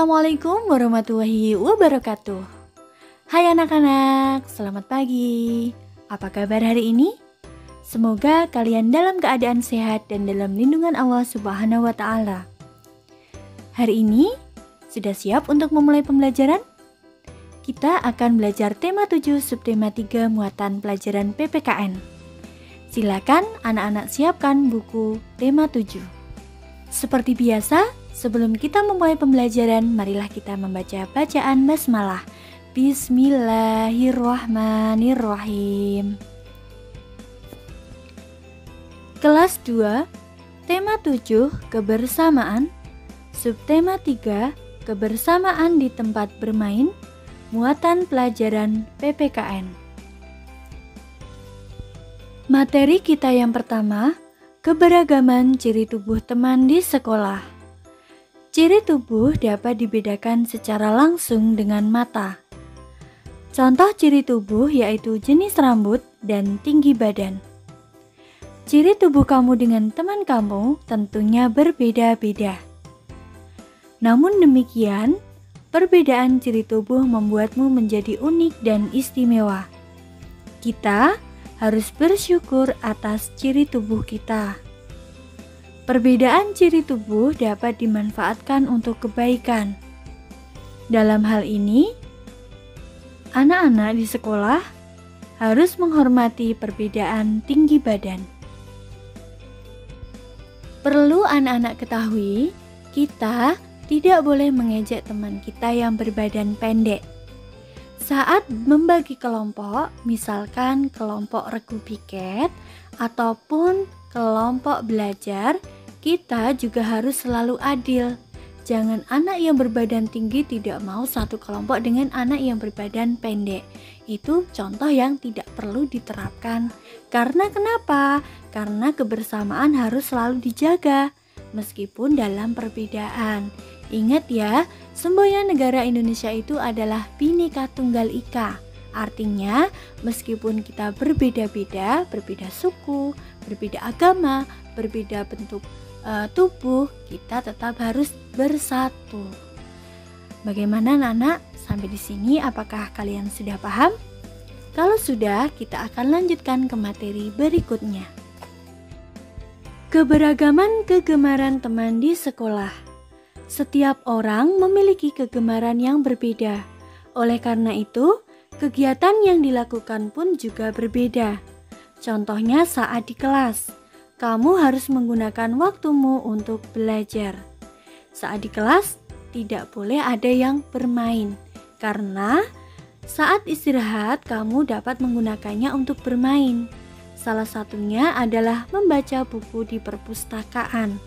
Assalamualaikum warahmatullahi wabarakatuh. Hai anak-anak, selamat pagi. Apa kabar hari ini? Semoga kalian dalam keadaan sehat dan dalam lindungan Allah Subhanahu wa Ta'ala. Hari ini sudah siap untuk memulai pembelajaran? Kita akan belajar tema 7 subtema 3 muatan pelajaran PPKN. Silakan anak-anak siapkan buku tema 7. Seperti biasa, sebelum kita memulai pembelajaran, marilah kita membaca bacaan basmalah. Bismillahirrahmanirrahim. Kelas 2, tema 7, kebersamaan. Subtema 3, kebersamaan di tempat bermain. Muatan pelajaran PPKN. Materi kita yang pertama, keberagaman ciri tubuh teman di sekolah. Ciri tubuh dapat dibedakan secara langsung dengan mata. Contoh ciri tubuh yaitu jenis rambut dan tinggi badan. Ciri tubuh kamu dengan teman kamu tentunya berbeda-beda. Namun demikian, perbedaan ciri tubuh membuatmu menjadi unik dan istimewa. Kita harus bersyukur atas ciri tubuh kita. Perbedaan ciri tubuh dapat dimanfaatkan untuk kebaikan. Dalam hal ini, anak-anak di sekolah harus menghormati perbedaan tinggi badan. Perlu anak-anak ketahui, kita tidak boleh mengejek teman kita yang berbadan pendek. Saat membagi kelompok, misalkan kelompok regu piket ataupun kelompok belajar, kita juga harus selalu adil. Jangan anak yang berbadan tinggi tidak mau satu kelompok dengan anak yang berbadan pendek. Itu contoh yang tidak perlu diterapkan. Karena kenapa? Karena kebersamaan harus selalu dijaga, meskipun dalam perbedaan. Ingat ya, semboyan negara Indonesia itu adalah Bhinneka Tunggal Ika. Artinya, meskipun kita berbeda-beda, berbeda suku, berbeda agama, berbeda bentuk tubuh, kita tetap harus bersatu. Bagaimana anak-anak? Sampai di sini apakah kalian sudah paham? Kalau sudah, kita akan lanjutkan ke materi berikutnya. Keberagaman kegemaran teman di sekolah. Setiap orang memiliki kegemaran yang berbeda. Oleh karena itu, kegiatan yang dilakukan pun juga berbeda. Contohnya saat di kelas, kamu harus menggunakan waktumu untuk belajar. Saat di kelas, tidak boleh ada yang bermain, karena saat istirahat kamu dapat menggunakannya untuk bermain. Salah satunya adalah membaca buku di perpustakaan.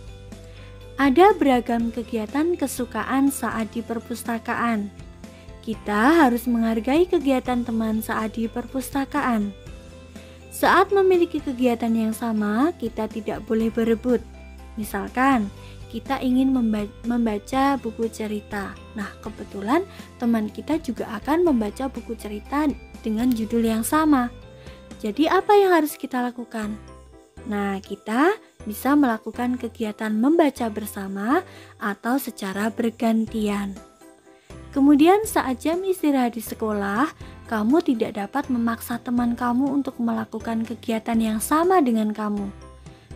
Ada beragam kegiatan kesukaan saat di perpustakaan. Kita harus menghargai kegiatan teman saat di perpustakaan. Saat memiliki kegiatan yang sama, kita tidak boleh berebut. Misalkan, kita ingin membaca buku cerita. Nah, kebetulan teman kita juga akan membaca buku cerita dengan judul yang sama. Jadi, apa yang harus kita lakukan? Nah, kita bisa melakukan kegiatan membaca bersama atau secara bergantian. Kemudian saat jam istirahat di sekolah, kamu tidak dapat memaksa teman kamu untuk melakukan kegiatan yang sama dengan kamu.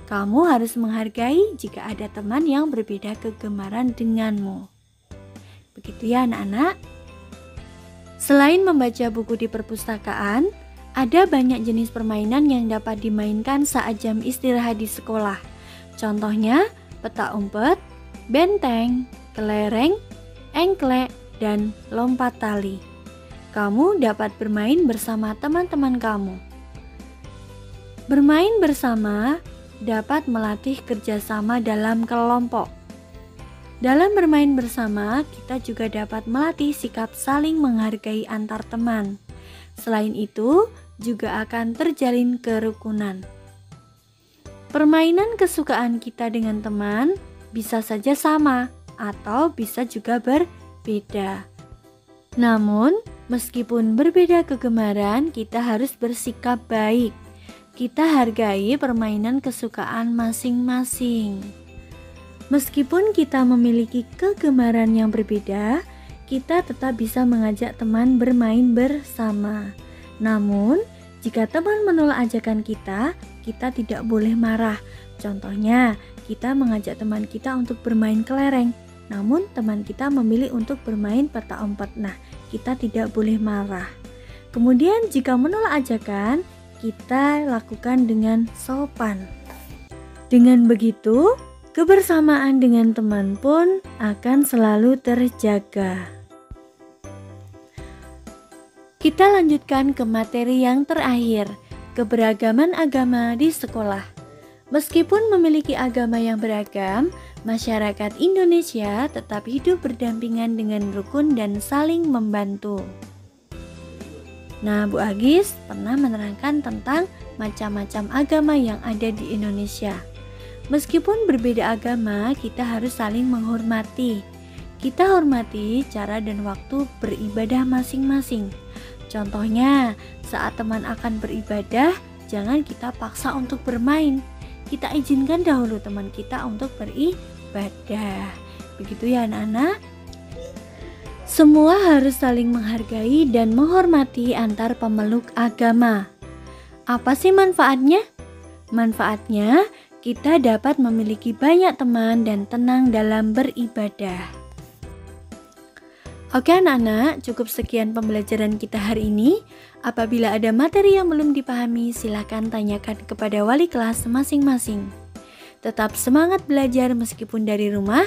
Kamu harus menghargai jika ada teman yang berbeda kegemaran denganmu. Begitu ya anak-anak. Selain membaca buku di perpustakaan, ada banyak jenis permainan yang dapat dimainkan saat jam istirahat di sekolah. Contohnya, petak umpet, benteng, kelereng, engklek, dan lompat tali. Kamu dapat bermain bersama teman-teman kamu. Bermain bersama dapat melatih kerjasama dalam kelompok. Dalam bermain bersama, kita juga dapat melatih sikap saling menghargai antar teman. Selain itu, juga akan terjalin kerukunan. Permainan kesukaan kita dengan teman bisa saja sama atau bisa juga berbeda. Namun, meskipun berbeda kegemaran, kita harus bersikap baik. Kita hargai permainan kesukaan masing-masing. Meskipun kita memiliki kegemaran yang berbeda, kita tetap bisa mengajak teman bermain bersama. Namun, jika teman menolak ajakan kita tidak boleh marah. Contohnya, kita mengajak teman kita untuk bermain kelereng, namun teman kita memilih untuk bermain petak umpet. Nah, kita tidak boleh marah. Kemudian, jika menolak ajakan, kita lakukan dengan sopan. Dengan begitu, kebersamaan dengan teman pun akan selalu terjaga. Kita lanjutkan ke materi yang terakhir, keberagaman agama di sekolah. Meskipun memiliki agama yang beragam, masyarakat Indonesia tetap hidup berdampingan dengan rukun dan saling membantu. Nah, Bu Agis pernah menerangkan tentang macam-macam agama yang ada di Indonesia. Meskipun berbeda agama, kita harus saling menghormati. Kita hormati cara dan waktu beribadah masing-masing. Contohnya, saat teman akan beribadah, jangan kita paksa untuk bermain. Kita izinkan dahulu teman kita untuk beribadah. Begitu ya anak-anak? Semua harus saling menghargai dan menghormati antar pemeluk agama. Apa sih manfaatnya? Manfaatnya, kita dapat memiliki banyak teman dan tenang dalam beribadah. Oke anak-anak, cukup sekian pembelajaran kita hari ini. Apabila ada materi yang belum dipahami, silakan tanyakan kepada wali kelas masing-masing. Tetap semangat belajar meskipun dari rumah,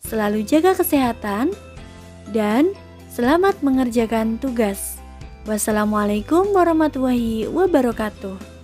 selalu jaga kesehatan, dan selamat mengerjakan tugas. Wassalamualaikum warahmatullahi wabarakatuh.